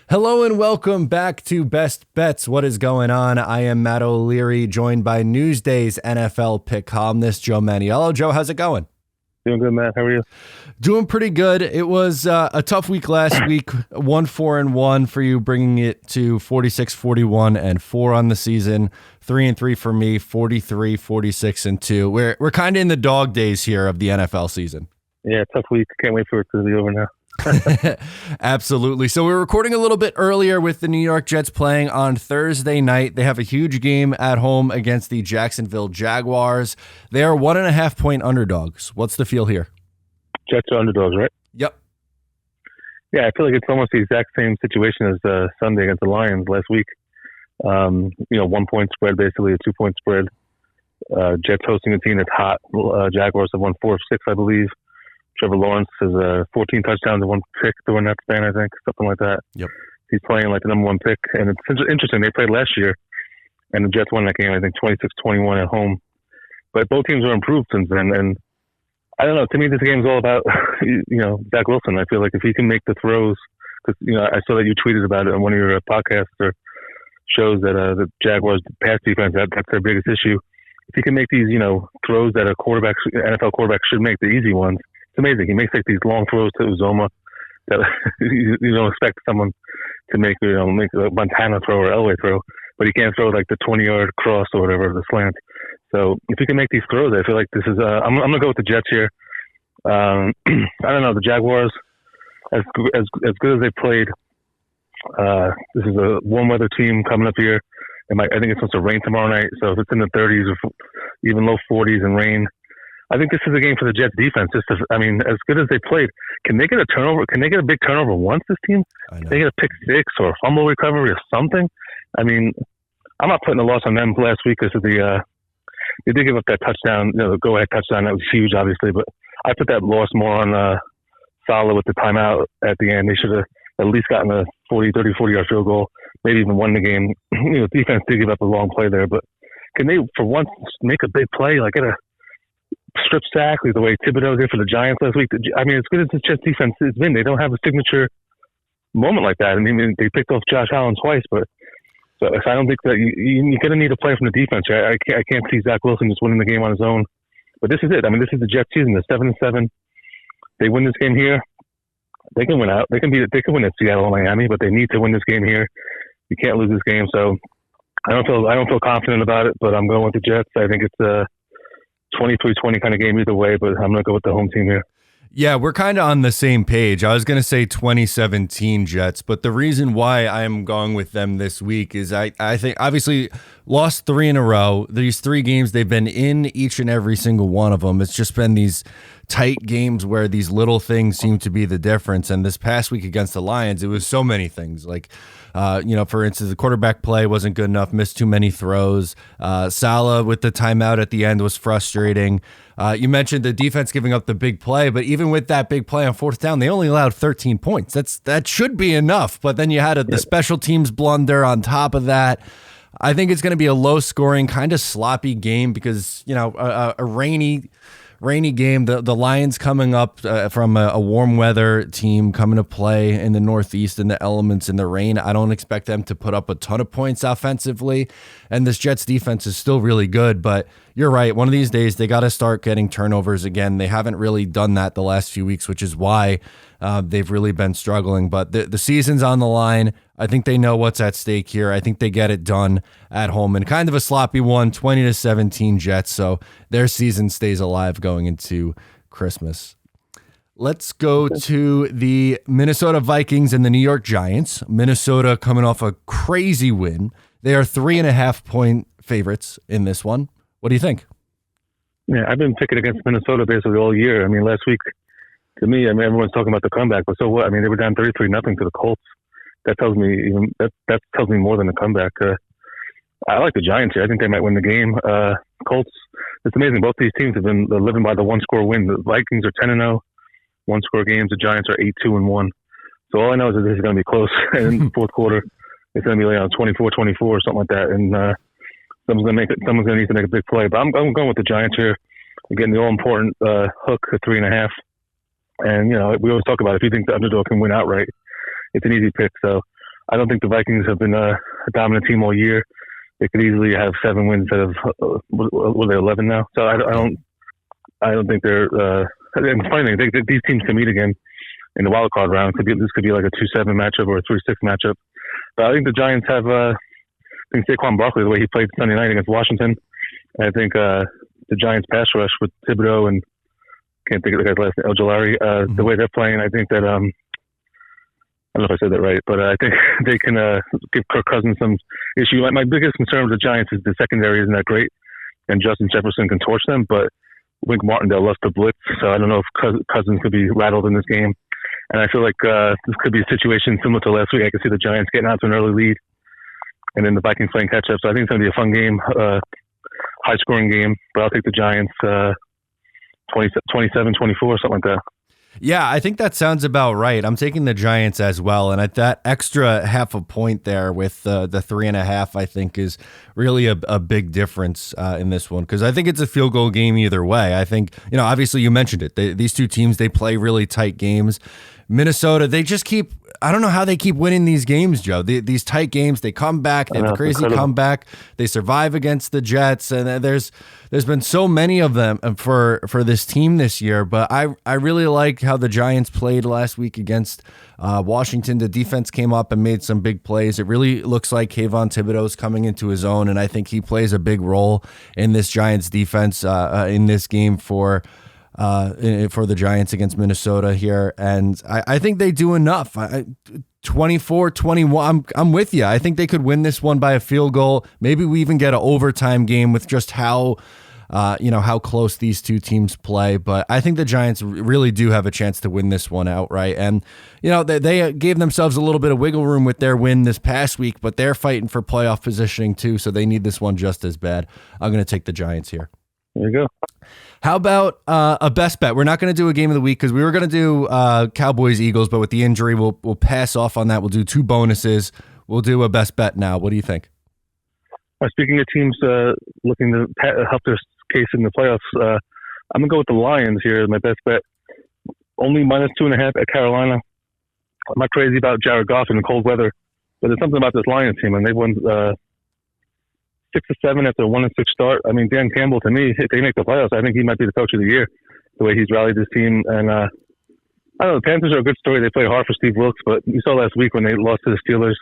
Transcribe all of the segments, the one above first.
Hello and welcome back to Best Bets. What is going on? I am Matt O'Leary, joined by Newsday's NFL pick columnist Joe Maniello. Joe, how's it going? Doing good, Matt. How are you? Doing pretty good. It was a tough week last week. 1-4-1 for you, bringing it to 46-41-4 on the season. 3-3 for me. 43-46-2. We're kind of in the dog days here of the NFL season. Yeah, tough week. Can't wait for it to be over now. Absolutely. So we're recording a little bit earlier with the New York Jets playing on Thursday night. They have a huge game at home against the Jacksonville Jaguars. They are 1.5-point underdogs. What's the feel here? Jets are underdogs, right? Yep. Yeah, I feel like it's almost the exact same situation as Sunday against the Lions last week. 1 point spread, basically a 2-point spread. Jets hosting a team that's hot. Jaguars have won 4 of 6, I believe. Trevor Lawrence has 14 touchdowns and 1 pick during that span, I think, something like that. Yep. He's playing like the number 1 pick, and it's interesting. They played last year, and the Jets won that game, I think, 26-21 at home. But both teams are improved since then, and I don't know. To me, this game is all about, Zach Wilson. I feel like if he can make the throws, because, I saw that you tweeted about it on one of your podcasts or shows that the Jaguars pass defense, that's their biggest issue. If he can make these, throws that NFL quarterback should make, the easy ones, it's amazing. He makes like these long throws to Uzoma that you don't expect someone to make a Montana throw or Elway throw, but he can't throw like the 20-yard cross or whatever, the slant. So if he can make these throws, I feel like this is. I'm going to go with the Jets here. I don't know, the Jaguars, as good as they played. This is a warm weather team coming up here. I think it's supposed to rain tomorrow night. So if it's in the 30s or even low 40s and rain, I think this is a game for the Jets defense. As good as they played, can they get a turnover? Can they get a big turnover once, this team? Can they get a pick six or a fumble recovery or something? I mean, I'm not putting a loss on them last week because of they did give up that touchdown, the go-ahead touchdown. That was huge, obviously. But I put that loss more on Salah with the timeout at the end. They should have at least gotten a 40-yard field goal, maybe even won the game. Defense did give up a long play there. But can they, for once, make a big play, like get a strip sack, like the way Thibodeau did for the Giants last week? I mean, as good as the Jets defense has been, they don't have a signature moment like that. I mean, they picked off Josh Allen twice, but so I don't think that you're going to need a play from the defense. Right? I can't see Zach Wilson just winning the game on his own. But this is it. I mean, this is the Jets season. They're 7-7. They win this game here, they can win out. They can win at Seattle or Miami, but they need to win this game here. You can't lose this game. So I don't feel confident about it, but I'm going with the Jets. I think it's a 23-20 kind of game either way, but I'm going to go with the home team here. Yeah, we're kind of on the same page. I was going to say 2017 Jets, but the reason why I'm going with them this week is I think obviously lost 3 in a row. These 3 games, they've been in each and every single one of them. It's just been these tight games where these little things seem to be the difference. And this past week against the Lions, it was so many things. Like, for instance, the quarterback play wasn't good enough, missed too many throws. Salah with the timeout at the end was frustrating. You mentioned the defense giving up the big play, but even with that big play on 4th down, they only allowed 13 points. That should be enough. But then you had the special teams blunder on top of that. I think it's going to be a low-scoring, kind of sloppy game because, a rainy game. The Lions coming up from a warm weather team coming to play in the Northeast in the elements in the rain. I don't expect them to put up a ton of points offensively. And this Jets defense is still really good, but you're right. One of these days they got to start getting turnovers again. They haven't really done that the last few weeks, which is why they've really been struggling. But the season's on the line. I think they know what's at stake here. I think they get it done at home in kind of a sloppy one, 20-17 Jets. So their season stays alive going into Christmas. Let's go to the Minnesota Vikings and the New York Giants. Minnesota coming off a crazy win. They are 3.5-point favorites in this one. What do you think? Yeah, I've been picking against Minnesota basically all year. I mean, last week, to me, everyone's talking about the comeback, but so what? I mean, they were down 33-0 to the Colts. That tells me more than a comeback. I like the Giants here. I think they might win the game. Colts, it's amazing. Both these teams have been living by the one-score win. The Vikings are 10-0, one-score games. The Giants are 8-2-1. So all I know is that this is going to be close. And in the fourth quarter, it's going to be like 24-24 or something like that. And someone's going to need to make a big play. But I'm going with the Giants here. Again, the all-important hook at 3.5. And, we always talk about if you think the underdog can win outright, it's an easy pick. So I don't think the Vikings have been a dominant team all year. They could easily have 7 wins instead of what are they 11 now. So I don't think they're. And the funny thing, these teams can meet again in the wild card round. This could be like a 2-7 matchup or a 3-6 matchup. But I think the Giants have. I think Saquon Barkley, the way he played Sunday night against Washington, and I think the Giants pass rush with Thibodeau and can't think of the guy's last name, El the way they're playing, I think that I don't know if I said that right, but I think they can give Kirk Cousins some issue. My biggest concern with the Giants is the secondary isn't that great, and Justin Jefferson can torch them, but Wink Martindale loves to blitz, so I don't know if Cousins could be rattled in this game. And I feel like this could be a situation similar to last week. I could see the Giants getting out to an early lead, and then the Vikings playing catch-up. So I think it's going to be a fun game, high-scoring game, but I'll take the Giants 27-24, something like that. Yeah, I think that sounds about right. I'm taking the Giants as well, and at that extra half a point there with the 3.5, I think is really a big difference in this one, because I think it's a field goal game either way. I think, obviously you mentioned it. These two teams, they play really tight games. Minnesota, they just keep, I don't know how they keep winning these games, Joe. These tight games, they come back, they have a crazy comeback, they survive against the Jets, and there's been so many of them for this team this year. But I really like how the Giants played last week against Washington. The defense came up and made some big plays. It really looks like Kayvon Thibodeau's coming into his own, and I think he plays a big role in this Giants defense in this game for the Giants against Minnesota here. And I think they do enough. 24-21, I'm with you. I think they could win this one by a field goal. Maybe we even get an overtime game with just how close these two teams play. But I think the Giants really do have a chance to win this one outright. And, they gave themselves a little bit of wiggle room with their win this past week, but they're fighting for playoff positioning too, so they need this one just as bad. I'm going to take the Giants here. There you go. How about a best bet? We're not going to do a game of the week because we were going to do Cowboys Eagles, but with the injury, we'll pass off on that. We'll do 2 bonuses. We'll do a best bet now. What do you think? Speaking of teams looking to help their case in the playoffs, I'm going to go with the Lions here as my best bet. Only -2.5 at Carolina. I'm not crazy about Jared Goff in the cold weather, but there's something about this Lions team, and they've won 6-7 after a 1-6 start. I mean, Dan Campbell, to me, if they make the playoffs, I think he might be the coach of the year, the way he's rallied his team. And I don't know, the Panthers are a good story. They play hard for Steve Wilkes, but you saw last week when they lost to the Steelers.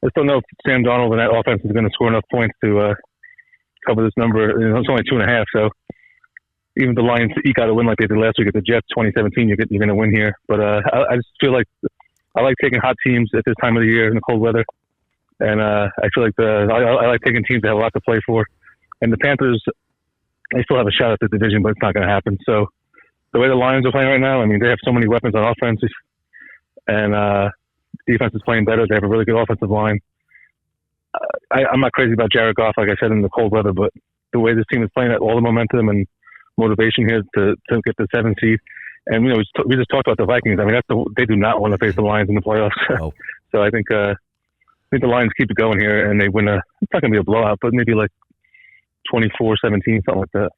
I just don't know if Sam Darnold and that offense is going to score enough points to cover this number. It's only 2.5, so even if the Lions eke out a win like they did last week at the Jets 2017, you're going to win here. But I just feel like I like taking hot teams at this time of the year in the cold weather. And I feel like I like taking teams that have a lot to play for. And the Panthers, they still have a shot at the division, but it's not going to happen. So the way the Lions are playing right now, I mean, they have so many weapons on offense, and defense is playing better. They have a really good offensive line. I'm not crazy about Jared Goff, like I said, in the cold weather, but the way this team is playing, all the momentum and motivation here to get the 7th seed. And we just talked about the Vikings. I mean, they do not want to face the Lions in the playoffs. Oh. So I think the Lions keep it going here, and they win it's not going to be a blowout, but maybe like 24-17, something like that.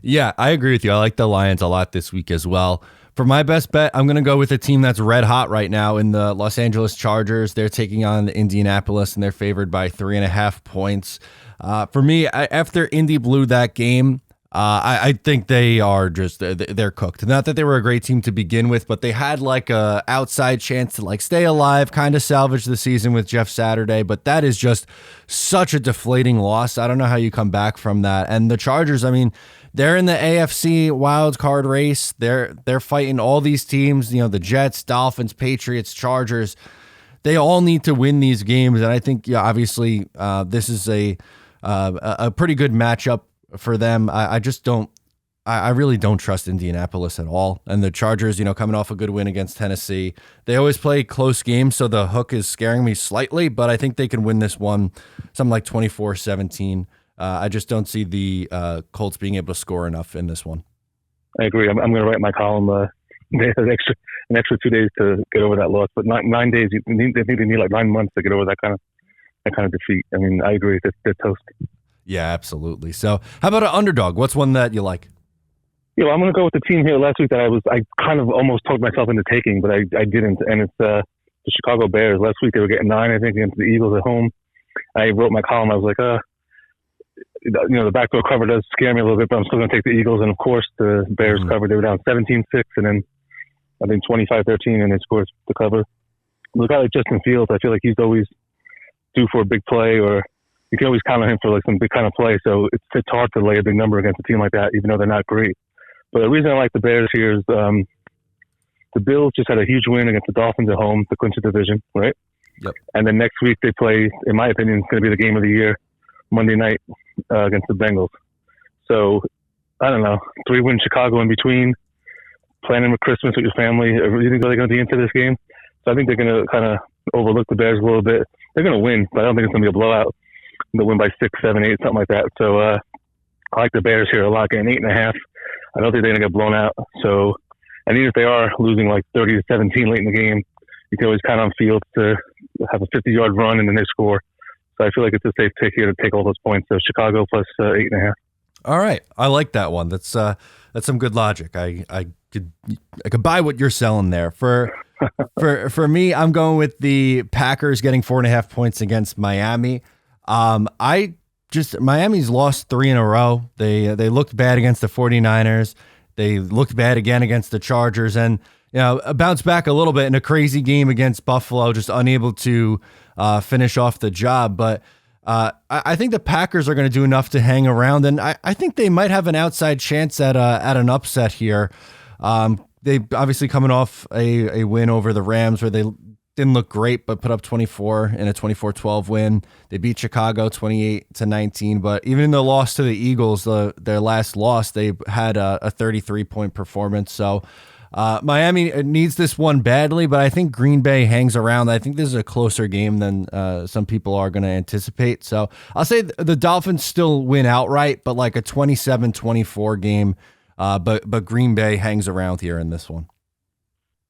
Yeah, I agree with you. I like the Lions a lot this week as well. For my best bet, I'm going to go with a team that's red hot right now in the Los Angeles Chargers. They're taking on Indianapolis, and they're favored by 3.5 points. For me, after Indy blew that game, I think they are they're cooked. Not that they were a great team to begin with, but they had like a outside chance to like stay alive, kind of salvage the season with Jeff Saturday. But that is just such a deflating loss. I don't know how you come back from that. And the Chargers, I mean, they're in the AFC wild card race. They're fighting all these teams, the Jets, Dolphins, Patriots, Chargers. They all need to win these games. And I think, obviously, this is a pretty good matchup for them. I really don't trust Indianapolis at all. And the Chargers, coming off a good win against Tennessee, they always play close games, so the hook is scaring me slightly, but I think they can win this one, something like 24-17. I just don't see the Colts being able to score enough in this one. I agree. I'm going to write my column. They have an extra 2 days to get over that loss, but 9 days. They need like 9 months to get over that kind of defeat. I mean, I agree. They're toast. Yeah, absolutely. So, how about an underdog? What's one that you like? I'm going to go with the team here last week that I kind of almost talked myself into taking, but I didn't. And it's the Chicago Bears. Last week they were getting 9, I think, against the Eagles at home. I wrote my column. I was like, the backdoor cover does scare me a little bit, but I'm still going to take the Eagles. And of course, the Bears covered. They were down 17-6, and then I think 25-13, and they scored the cover. With a guy like Justin Fields, I feel like he's always due for a big play, or you can always count on him for like some big kind of play. So it's hard to lay a big number against a team like that, even though they're not great. But the reason I like the Bears here is the Bills just had a huge win against the Dolphins at home to clinch the division, right? Yep. And then next week they play, in my opinion, it's going to be the game of the year, Monday night against the Bengals. So, I don't know, 3-win Chicago in between, planning with Christmas with your family. You think they're going to be into this game? So I think they're going to kind of overlook the Bears a little bit. They're going to win, but I don't think it's going to be a blowout. They'll win by 6, 7, 8, something like that. So I like the Bears here a lot, getting 8.5. I don't think they're going to get blown out. So, and even if they are losing like 30-17 late in the game, you can always count on Fields to have a 50-yard run and then they score. So I feel like it's a safe pick here to take all those points. So Chicago plus 8.5. All right, I like that one. That's some good logic. I could buy what you're selling there. For me, I'm going with the Packers getting 4.5 points against Miami. Miami's lost 3 in a row. They looked bad against the 49ers. They looked bad again against the Chargers, and bounced back a little bit in a crazy game against Buffalo, just unable to finish off the job. But I think the Packers are going to do enough to hang around, and I think they might have an outside chance at an upset here. They obviously coming off a win over the Rams where they didn't look great, but put up 24 in a 24-12 win. They beat Chicago 28-19, but even in the loss to the Eagles, their last loss, they had a 33-point performance. So Miami needs this one badly, but I think Green Bay hangs around. I think this is a closer game than some people are going to anticipate. So I'll say the Dolphins still win outright, but like a 27-24 game. But Green Bay hangs around here in this one.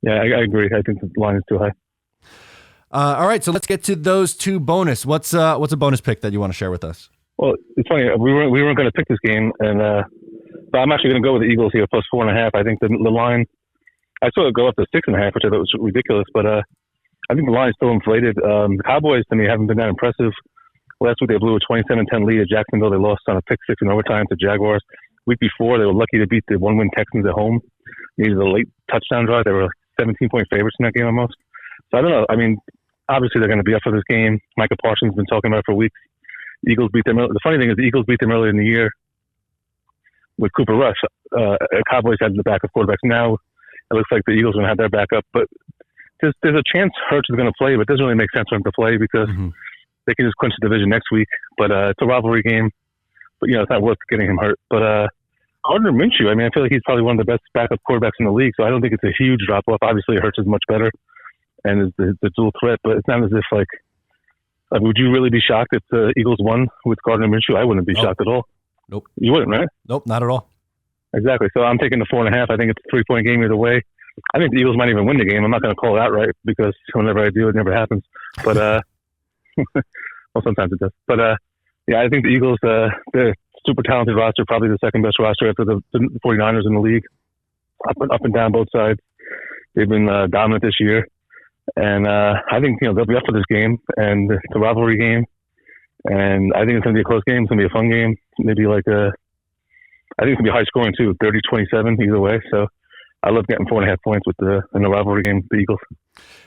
Yeah, I agree. I think the line is too high. All right, so let's get to those two bonus. What's a bonus pick that you want to share with us? Well, it's funny. We weren't going to pick this game, and but I'm actually going to go with the Eagles here plus 4.5. I think the line. I saw it go up to 6.5, which I thought was ridiculous, but I think the line is still inflated. The Cowboys, to me, haven't been that impressive. Last week they blew a 27-10 lead at Jacksonville. They lost on a pick 6 in overtime to Jaguars. Week before, they were lucky to beat the 1-win Texans at home. Needed a late touchdown drive. They were 17-point favorites in that game almost. So I don't know. I mean, obviously they're going to be up for this game. Micah Parsons has been talking about it for weeks. Eagles beat them. The funny thing is the Eagles beat them earlier in the year with Cooper Rush. Cowboys had the backup quarterbacks. Now it looks like the Eagles are going to have their backup. But there's a chance Hurts is going to play, but it doesn't really make sense for him to play because they can just clinch the division next week. But it's a rivalry game. But, it's not worth getting him hurt. But Gardner Minshew, I mean, I feel like he's probably one of the best backup quarterbacks in the league, so I don't think it's a huge drop-off. Obviously, Hurts is much better and is the dual threat, but it's not as if, would you really be shocked if the Eagles won with Gardner Minshew? I wouldn't be shocked at all. Nope. You wouldn't, right? Nope, not at all. Exactly. So I'm taking the 4.5. I think it's a 3-point game either way. I think the Eagles might even win the game. I'm not going to call it outright because whenever I do, it never happens. But, well, sometimes it does. But, yeah, I think the Eagles, they're super talented roster, probably the second best roster after the 49ers in the league. Up and down both sides. They've been dominant this year. And I think, they'll be up for this game. And it's a rivalry game. And I think it's going to be a close game. It's going to be a fun game. Maybe I think it's going to be high scoring too, 30-27 either way. So I love getting 4.5 points in the rivalry game, the Eagles.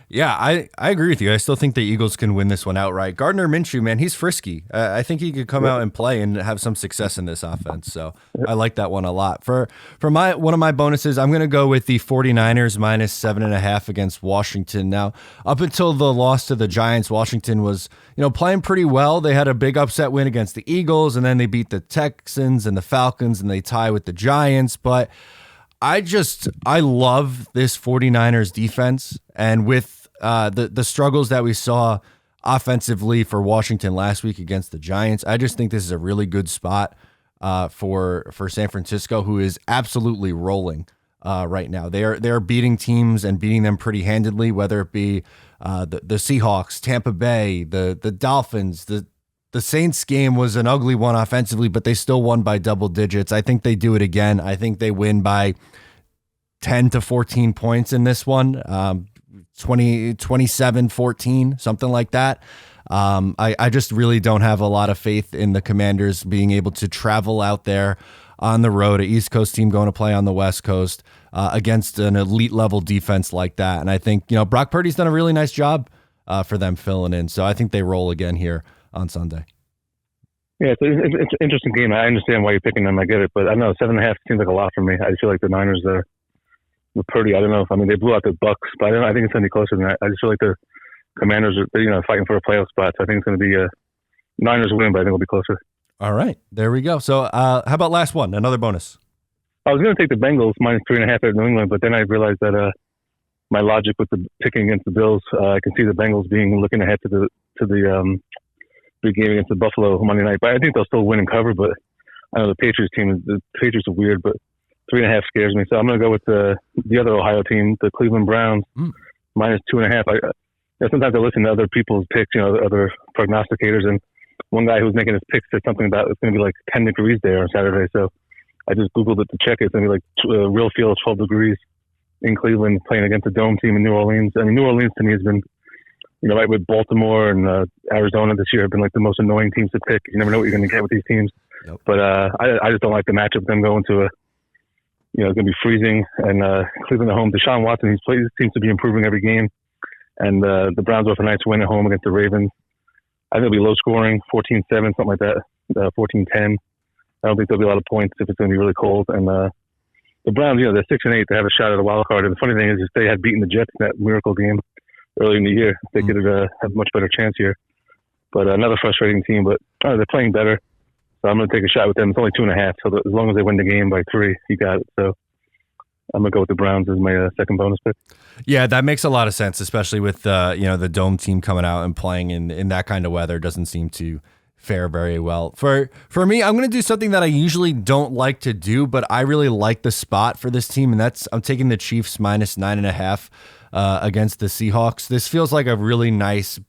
Yeah, I agree with you. I still think the Eagles can win this one outright. Gardner Minshew, man, he's frisky. I think he could come out and play and have some success in this offense. So I like that one a lot. For one of my bonuses, I'm going to go with the 49ers minus 7.5 against Washington. Now, up until the loss to the Giants, Washington was playing pretty well. They had a big upset win against the Eagles, and then they beat the Texans and the Falcons, and they tie with the Giants. But I love this 49ers defense, and with the struggles that we saw offensively for Washington last week against the Giants, I just think this is a really good spot for San Francisco, who is absolutely rolling right now. They are beating teams and beating them pretty handedly, whether it be the Seahawks, Tampa Bay, the Dolphins. The Saints game was an ugly one offensively, but they still won by double digits. I think they do it again. I think they win by 10 to 14 points in this one. 27-14, something like that. I just really don't have a lot of faith in the Commanders being able to travel out there on the road, an East Coast team going to play on the West Coast against an elite level defense like that. And I think, Brock Purdy's done a really nice job for them filling in. So I think they roll again here on Sunday. Yeah, it's an interesting game. I understand why you're picking them. I get it. But I don't know, 7.5 seems like a lot for me. I feel like the Niners with Purdy, I don't know. They blew out the Bucks, but I think it's going to be closer than that. I just feel like the Commanders are, fighting for a playoff spot. So I think it's going to be Niners win, but I think it'll be closer. All right, there we go. So how about last one, another bonus? I was going to take the Bengals minus 3.5 at New England, but then I realized that my logic with the picking against the Bills, I can see the Bengals looking ahead to the big game against the Buffalo Monday night. But I think they'll still win and cover. But I know the Patriots are weird, but 3.5 scares me. So I'm going to go with the other Ohio team, the Cleveland Browns, minus 2.5. Sometimes I listen to other people's picks, other prognosticators, and one guy who was making his picks said something about it's going to be like 10 degrees there on Saturday. So I just Googled it to check it. It's going to be like real feel 12 degrees in Cleveland playing against a dome team in New Orleans. I mean, New Orleans to me has been, right with Baltimore and Arizona this year have been like the most annoying teams to pick. You never know what you're going to get with these teams. Yep. But I just don't like the matchup. Them going to it's going to be freezing and Cleveland at home. Deshaun Watson, seems to be improving every game. And the Browns off a nice win at home against the Ravens. I think it'll be low scoring, 14-7, something like that, 14-10. I don't think there'll be a lot of points if it's going to be really cold. And the Browns, they're 6-8. They have a shot at a wild card. And the funny thing is, if they had beaten the Jets in that miracle game early in the year, they could have a much better chance here. But another frustrating team. But they're playing better. So I'm going to take a shot with them. It's only 2.5. So as long as they win the game by 3, you got it. So I'm going to go with the Browns as my second bonus pick. Yeah, that makes a lot of sense, especially with the dome team coming out and playing in that kind of weather. Doesn't seem to fare very well. For me, I'm going to do something that I usually don't like to do, but I really like the spot for this team, and that's I'm taking the Chiefs minus 9.5 against the Seahawks. This feels like a really nice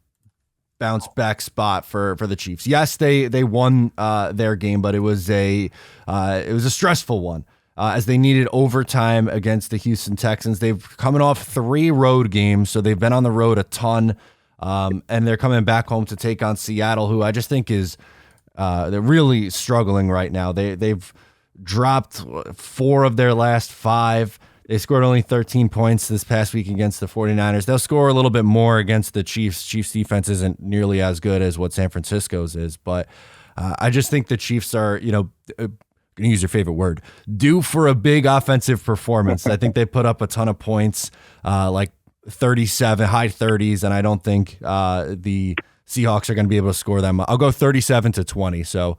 bounce back spot for the Chiefs. Yes, they won their game, but it was a stressful one. As they needed overtime against the Houston Texans. They've coming off 3 road games, so they've been on the road a ton, and they're coming back home to take on Seattle, who I just think is they're really struggling right now. They've dropped 4 of their last 5. They scored only 13 points this past week against the 49ers. They'll score a little bit more against the Chiefs. Chiefs defense isn't nearly as good as what San Francisco's is, but I just think the Chiefs are, going to use your favorite word, due for a big offensive performance. I think they put up a ton of points, like 37, high 30s, and I don't think the Seahawks are going to be able to score them. I'll go 37-20, so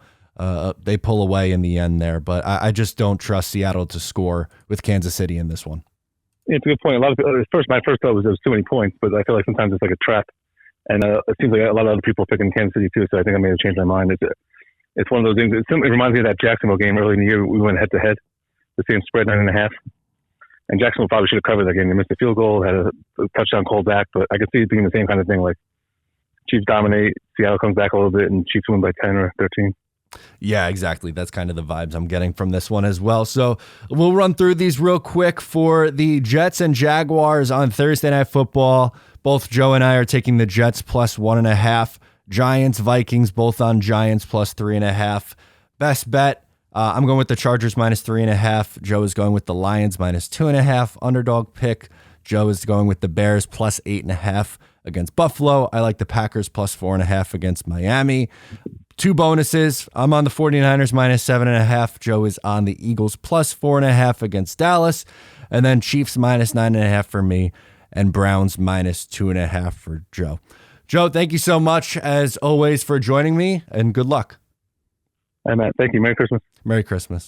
they pull away in the end there, but I just don't trust Seattle to score with Kansas City in this one. It's a good point. A lot of people, my first thought was there was too many points, but I feel like sometimes it's like a trap, and it seems like a lot of other people picking Kansas City too, so I think I may have changed my mind. It's one of those things. It reminds me of that Jacksonville game early in the year. We went head to head, the same spread, 9.5. And Jacksonville probably should have covered that game. They missed a field goal, had a touchdown called back, but I could see it being the same kind of thing. Like Chiefs dominate, Seattle comes back a little bit, and Chiefs win by 10 or 13. Yeah, exactly. That's kind of the vibes I'm getting from this one as well. So we'll run through these real quick for the Jets and Jaguars on Thursday Night Football. Both Joe and I are taking the Jets plus 1.5. Giants, Vikings, both on Giants plus 3.5. Best bet, I'm going with the Chargers minus 3.5. Joe is going with the Lions minus 2.5. Underdog pick, Joe is going with the Bears plus 8.5 against Buffalo. I like the Packers plus 4.5 against Miami. 2 bonuses. I'm on the 49ers minus 7.5. Joe is on the Eagles plus 4.5 against Dallas. And then Chiefs minus 9.5 for me, and Browns minus 2.5 for Joe. Joe, thank you so much, as always, for joining me, and good luck. Hi, Matt. Thank you. Merry Christmas. Merry Christmas.